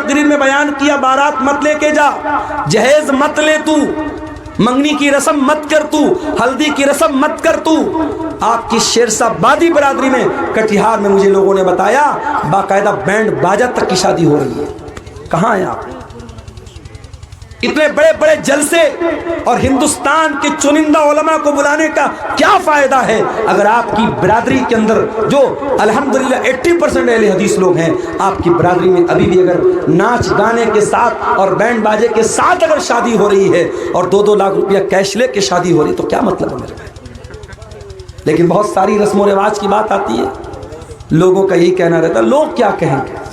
تقریر میں بیان کیا، بارات مت لے کے جا، جہیز مت لے، تو منگنی کی رسم مت کر، تو ہلدی کی رسم مت کر۔ تو آپ کی شیرشاہ بادی برادری میں کٹیہار میں مجھے لوگوں نے بتایا باقاعدہ بینڈ باجا تک کی شادی ہو رہی ہے۔ کہاں ہیں آپ؟ اتنے بڑے بڑے جلسے اور ہندوستان کے چنندہ علماء کو بلانے کا کیا فائدہ ہے اگر آپ کی برادری کے اندر جو الحمدللہ 80% اہل حدیث لوگ ہیں، آپ کی برادری میں ابھی بھی اگر ناچ گانے کے ساتھ اور بینڈ باجے کے ساتھ اگر شادی ہو رہی ہے اور 2-2 لاکھ روپیہ کیش لے کے شادی ہو رہی، تو کیا مطلب ہے میرے بھائی؟ لیکن بہت ساری رسم و رواج کی بات آتی ہے، لوگوں کا یہی کہنا رہتا ہے لوگ کیا کہیں گے۔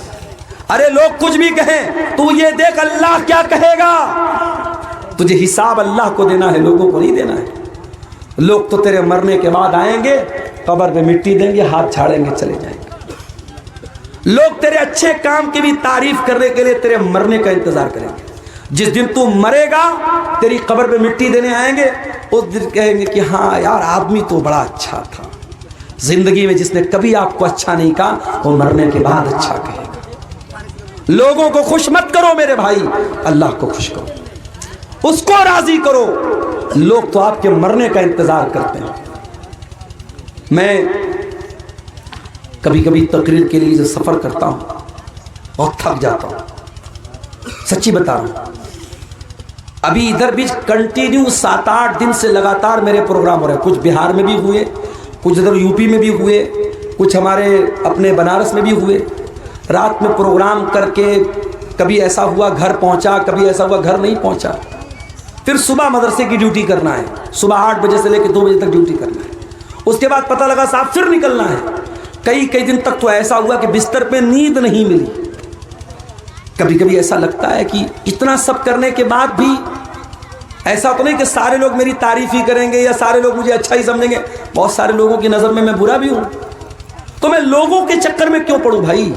ارے لوگ کچھ بھی کہیں، تو یہ دیکھ اللہ کیا کہے گا۔ تجھے حساب اللہ کو دینا ہے، لوگوں کو نہیں دینا ہے۔ لوگ تو تیرے مرنے کے بعد آئیں گے، قبر پہ مٹی دیں گے، ہاتھ چھاڑیں گے، چلے جائیں گے۔ لوگ تیرے اچھے کام کی بھی تعریف کرنے کے لیے تیرے مرنے کا انتظار کریں گے۔ جس دن تو مرے گا، تیری قبر پہ مٹی دینے آئیں گے، اس دن کہیں گے کہ ہاں یار آدمی تو بڑا اچھا تھا۔ زندگی میں جس نے کبھی آپ کو اچھا نہیں کہا، وہ مرنے کے بعد اچھا کہے گا۔ لوگوں کو خوش مت کرو میرے بھائی، اللہ کو خوش کرو، اس کو راضی کرو۔ لوگ تو آپ کے مرنے کا انتظار کرتے ہیں۔ میں کبھی کبھی تقریر کے لیے جو سفر کرتا ہوں بہت تھک جاتا ہوں، سچی بتا رہا ہوں۔ ابھی ادھر بھی کنٹینیو 7-8 دن سے لگاتار میرے پروگرام ہو رہے ہیں، کچھ بہار میں بھی ہوئے، کچھ ادھر یوپی میں بھی ہوئے، کچھ ہمارے اپنے بنارس میں بھی ہوئے۔ رات میں پروگرام کر کے کبھی ایسا ہوا گھر پہنچا، کبھی ایسا ہوا گھر نہیں پہنچا۔ پھر صبح مدرسے کی ڈیوٹی کرنا ہے، صبح 8 بجے سے لے کے 2 بجے تک ڈیوٹی کرنا ہے۔ اس کے بعد پتہ لگا صاحب پھر نکلنا ہے۔ کئی دن تک تو ایسا ہوا کہ بستر پہ نیند نہیں ملی۔ کبھی کبھی ایسا لگتا ہے کہ اتنا سب کرنے کے بعد بھی ایسا تو نہیں کہ سارے لوگ میری تعریف ہی کریں گے یا سارے لوگ مجھے اچھا ہی سمجھیں گے۔ بہت سارے لوگوں کی نظر میں برا بھی ہوں، تو میں لوگوں کے چکر میں کیوں پڑوں بھائی؟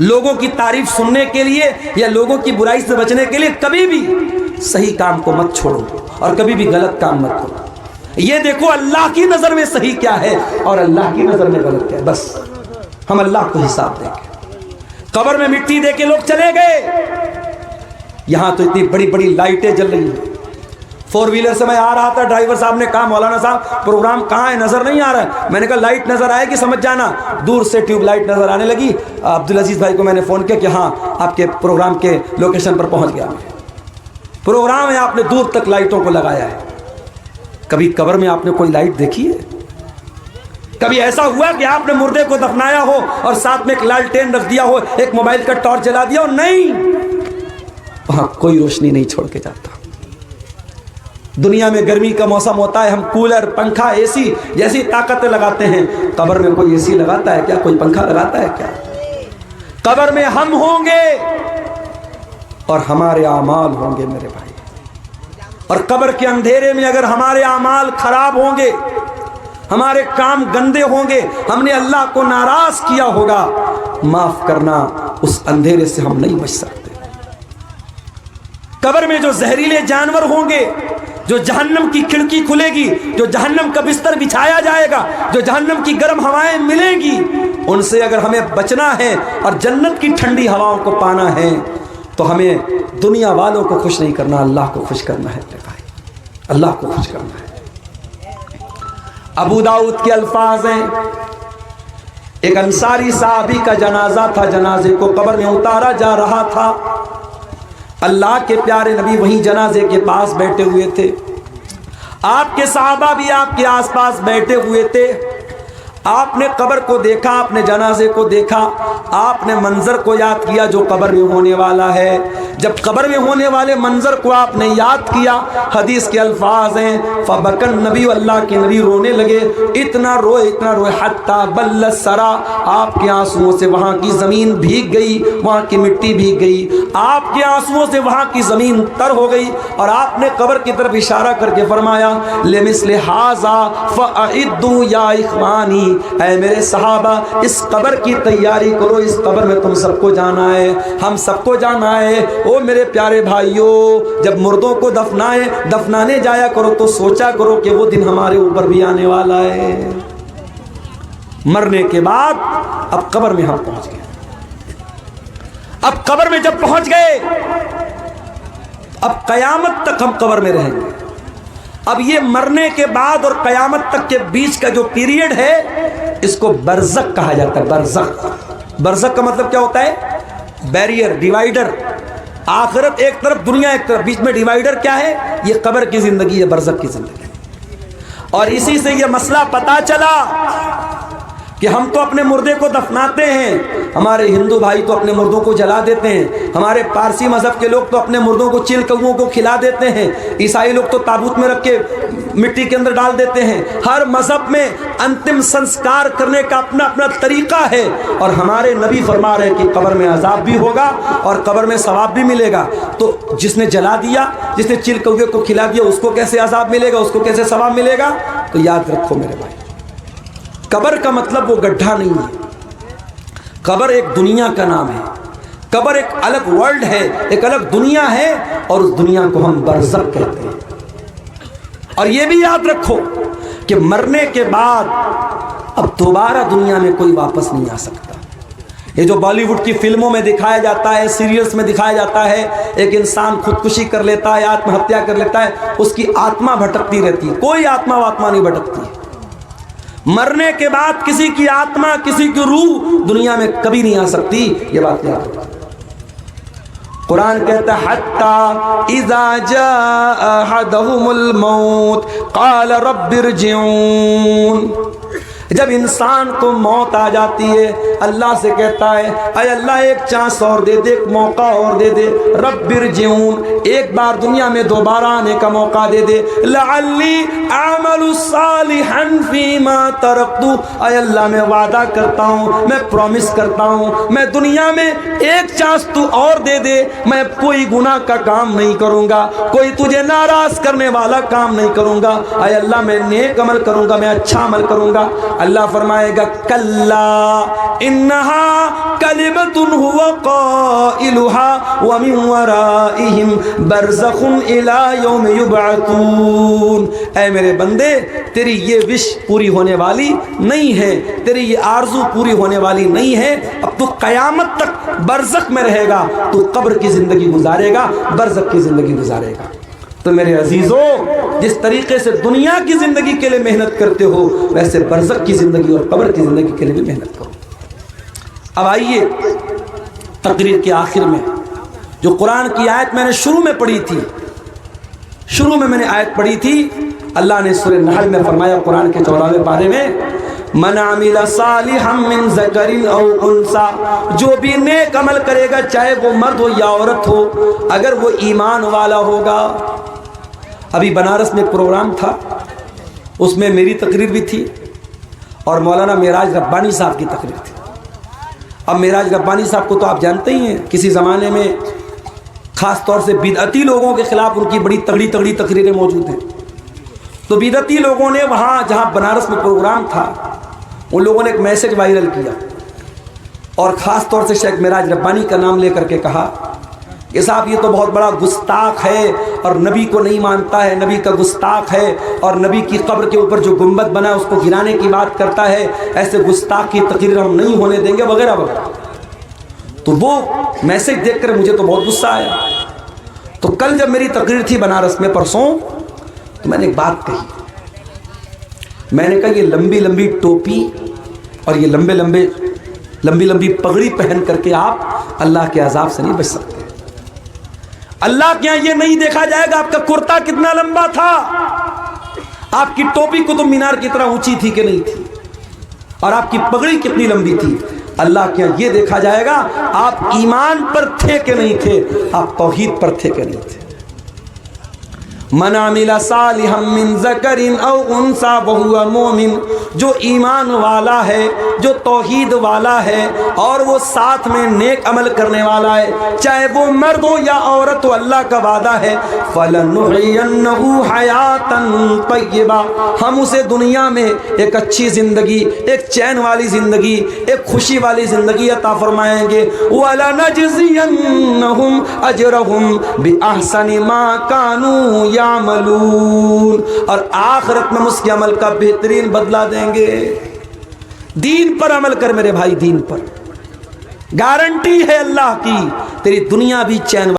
لوگوں کی تعریف سننے کے لیے یا لوگوں کی برائی سے بچنے کے لیے کبھی بھی صحیح کام کو مت چھوڑو اور کبھی بھی غلط کام مت کرو۔ یہ دیکھو اللہ کی نظر میں صحیح کیا ہے اور اللہ کی نظر میں غلط کیا ہے، بس ہم اللہ کو حساب دیں گے۔ قبر میں مٹی دے کے لوگ چلے گئے، یہاں تو اتنی بڑی بڑی لائٹیں جل رہی ہیں۔ 4 ویلر سے میں آ رہا تھا، ڈرائیور صاحب نے کہا مولانا صاحب پروگرام کہاں ہے، نظر نہیں آ رہا ہے۔ میں نے کہا لائٹ نظر آئے گی سمجھ جانا۔ دور سے ٹیوب لائٹ نظر آنے لگی۔ عبدالعزیز بھائی کو میں نے فون کیا کہ ہاں آپ کے پروگرام کے لوکیشن پر پہنچ گیا۔ پروگرام ہے، آپ نے دور تک لائٹوں کو لگایا ہے۔ کبھی قبر میں آپ نے کوئی لائٹ دیکھی ہے؟ کبھی ایسا ہوا کہ آپ نے مردے کو دفنایا ہو اور ساتھ میں ایک لالٹین رکھ دیا ہو، ایک موبائل کا ٹارچ جلا دیا ہو؟ نہیں، وہاں کوئی روشنی نہیں چھوڑ کے جاتا۔ دنیا میں گرمی کا موسم ہوتا ہے، ہم کولر، پنکھا، اے سی جیسی طاقتیں لگاتے ہیں۔ قبر میں کوئی اے سی لگاتا ہے کیا؟ کوئی پنکھا لگاتا ہے کیا؟ قبر میں ہم ہوں گے اور ہمارے اعمال ہوں گے میرے بھائی، اور قبر کے اندھیرے میں اگر ہمارے اعمال خراب ہوں گے، ہمارے کام گندے ہوں گے، ہم نے اللہ کو ناراض کیا ہوگا، معاف کرنا اس اندھیرے سے ہم نہیں بچ سکتے۔ قبر میں جو زہریلے جانور ہوں گے، جو جہنم کی کھڑکی کھلے گی، جو جہنم کا بستر بچھایا جائے گا، جو جہنم کی گرم ہوائیں ملیں گی، ان سے اگر ہمیں بچنا ہے اور جنت کی ٹھنڈی ہواؤں کو پانا ہے تو ہمیں دنیا والوں کو خوش نہیں کرنا، اللہ کو خوش کرنا ہے میرے بھائی، اللہ کو خوش کرنا ہے۔ ابو داؤد کے الفاظ ہیں، ایک انصاری صحابی کا جنازہ تھا، جنازے کو قبر میں اتارا جا رہا تھا۔ اللہ کے پیارے نبی وہیں جنازے کے پاس بیٹھے ہوئے تھے، آپ کے صحابہ بھی آپ کے آس پاس بیٹھے ہوئے تھے۔ آپ نے قبر کو دیکھا، آپ نے جنازے کو دیکھا، آپ نے منظر کو یاد کیا جو قبر میں ہونے والا ہے۔ جب قبر میں ہونے والے منظر کو آپ نے یاد کیا، حدیث کے الفاظ ہیں فبکن نبی، اللہ کے نبی رونے لگے، اتنا روئے حتی بل الثری، آپ کے آنسوؤں سے وہاں کی زمین بھیگ گئی، وہاں کی مٹی بھیگ گئی، آپ کے آنسوؤں سے وہاں کی زمین تر ہو گئی، اور آپ نے قبر کی طرف اشارہ کر کے فرمایا لمثل ھذا فاعدوا یا اخوانی، اے میرے صحابہ اس قبر کی تیاری کرو، اس قبر میں تم سب کو جانا ہے، ہم سب کو جانا ہے۔ او میرے پیارے بھائیوں، جب مردوں کو دفنانے جایا کرو تو سوچا کرو کہ وہ دن ہمارے اوپر بھی آنے والا ہے۔ مرنے کے بعد اب قبر میں ہم پہنچ گئے، اب قبر میں جب پہنچ گئے اب قیامت تک ہم قبر میں رہیں گے. اب یہ مرنے کے بعد اور قیامت تک کے بیچ کا جو پیریڈ ہے اس کو برزخ کہا جاتا ہے. برزخ. برزخ کا مطلب کیا ہوتا ہے؟ Barrier, divider. آخرت ایک طرف، دنیا ایک طرف، بیچ میں ڈیوائیڈر کیا ہے؟ یہ قبر کی زندگی ہے، برزخ کی زندگی. اور اسی سے یہ مسئلہ پتا چلا کہ ہم تو اپنے مردے کو دفناتے ہیں، ہمارے ہندو بھائی تو اپنے مردوں کو جلا دیتے ہیں، ہمارے پارسی مذہب کے لوگ تو اپنے مردوں کو چیل کووں کو کھلا دیتے ہیں، عیسائی لوگ تو تابوت میں رکھ کے مٹی کے اندر ڈال دیتے ہیں. ہر مذہب میں انتم سنسکار کرنے کا اپنا اپنا طریقہ ہے. اور ہمارے نبی فرما رہے ہیں کہ قبر میں عذاب بھی ہوگا اور قبر میں ثواب بھی ملے گا. تو جس نے جلا دیا، جس نے چیل کوے کو کھلا دیا، اس کو کیسے عذاب ملے گا، اس کو کیسے ثواب ملے گا؟ تو یاد رکھو میرے بھائی، قبر کا مطلب وہ گڈھا نہیں ہے. قبر ایک دنیا کا نام ہے. قبر ایک الگ ورلڈ ہے، ایک الگ دنیا ہے، اور اس دنیا کو ہم برزخ کہتے ہیں. اور یہ بھی یاد رکھو کہ مرنے کے بعد اب دوبارہ دنیا میں کوئی واپس نہیں آ سکتا. یہ جو بالی ووڈ کی فلموں میں دکھایا جاتا ہے، سیریلز میں دکھایا جاتا ہے، ایک انسان خودکشی کر لیتا ہے، آتم ہتیا کر لیتا ہے، اس کی آتما بھٹکتی رہتی ہے. کوئی آتما واتما نہیں بھٹکتی. مرنے کے بعد کسی کی آتما، کسی کی روح دنیا میں کبھی نہیں آ سکتی. یہ بات یاد رکھو. قرآن کہتا ہے حتی اذا جاء احدهم الموت قال رب ارجعون. جب انسان کو موت آ جاتی ہے اللہ سے کہتا ہے اے اللہ ایک چانس اور دے دے، ایک موقع اور دے دے. رب ارجعون، ایک بار دنیا میں دوبارہ آنے کا موقع دے دے. لعلی اعمل صالحا فیما ترکت، اے اللہ میں وعدہ کرتا ہوں، میں پرومس کرتا ہوں، میں دنیا میں ایک چانس تو اور دے دے، میں کوئی گناہ کا کام نہیں کروں گا، کوئی تجھے ناراض کرنے والا کام نہیں کروں گا. اے اللہ میں نیک عمل کروں گا، میں اچھا عمل کروں گا. اللہ فرمائے گا کلا انہا کلمۃ هو قائلها ومن ورائہم برزخ الی یوم یبعثون. اے میرے بندے، تیری یہ وش پوری ہونے والی نہیں ہے، تیری یہ آرزو پوری ہونے والی نہیں ہے. اب تو قیامت تک برزخ میں رہے گا، تو قبر کی زندگی گزارے گا، برزخ کی زندگی گزارے گا. تو میرے عزیزوں، جس طریقے سے دنیا کی زندگی کے لیے محنت کرتے ہو، ویسے برزخ کی زندگی اور قبر کی زندگی کے لیے بھی محنت کرو. اب آئیے تقریر کے آخر میں جو قرآن کی آیت میں نے شروع میں پڑھی تھی، شروع میں نے آیت پڑھی تھی. اللہ نے سورہ نحل میں فرمایا قرآن کے 14ویں پارے میں، من عمل صالحا من ذکر او انثى، جو بھی نیک عمل کرے گا چاہے وہ مرد ہو یا عورت ہو، اگر وہ ایمان والا ہوگا. ابھی بنارس میں ایک پروگرام تھا، اس میں میری تقریر بھی تھی اور مولانا معراج ربانی صاحب کی تقریر تھی. اب معراج ربانی صاحب کو تو آپ جانتے ہی ہیں، کسی زمانے میں خاص طور سے بدعتی لوگوں کے خلاف ان کی بڑی تگڑی تگڑی تقریریں موجود ہیں. تو بدعتی لوگوں نے وہاں جہاں بنارس میں پروگرام تھا، ان لوگوں نے ایک میسج وائرل کیا اور خاص طور سے شیخ معراج ربانی کا نام لے کر کے کہا کہ صاحب یہ تو بہت بڑا گستاخ ہے اور نبی کو نہیں مانتا ہے، نبی کا گستاخ ہے، اور نبی کی قبر کے اوپر جو گنبد بنا ہے اس کو گرانے کی بات کرتا ہے، ایسے گستاخ کی تقریر ہم نہیں ہونے دیں گے وغیرہ وغیرہ. تو وہ میسج دیکھ کر مجھے تو بہت غصہ آیا. تو کل جب میری تقریر تھی بنارس میں پرسوں، تو میں نے ایک بات کہی. میں نے کہا یہ لمبی لمبی ٹوپی اور یہ لمبی لمبی پگڑی پہن کر کے آپ اللہ کے عذاب سے نہیں بچ سکتے. اللہ کے یہاں یہ نہیں دیکھا جائے گا آپ کا کرتا کتنا لمبا تھا، آپ کی ٹوپی قطب مینار کی طرح اونچی تھی کہ نہیں تھی، اور آپ کی پگڑی کتنی لمبی تھی. اللہ کے یہاں یہ دیکھا جائے گا آپ ایمان پر تھے کہ نہیں تھے، آپ توحید پر تھے کہ نہیں تھے. من عمل صالحا من ذکر او انثى وهو مؤمن، جو ایمان والا ہے، جو توحید والا ہے اور وہ ساتھ میں نیک عمل کرنے والا ہے، چاہے وہ مرد ہو یا عورت ہو، اللہ کا وعدہ ہے فَلَنُحْيِيَنَّهُ حَيَاةً طَيِّبَةً، ہم اسے دنیا میں ایک اچھی زندگی، ایک چین والی زندگی، ایک خوشی والی زندگی عطا فرمائیں گے. وَلَنَجْزِيَنَّهُمْ أَجْرَهُمْ بِأَحْسَنِ مَا كَانُوا یعملون، اور آخرت میں اس کے عمل کا بہترین بدلہ دیں گے. دین پر عمل کر میرے بھائی، دین پر. گارنٹی ہے اللہ کی، تیری دنیا بھی چین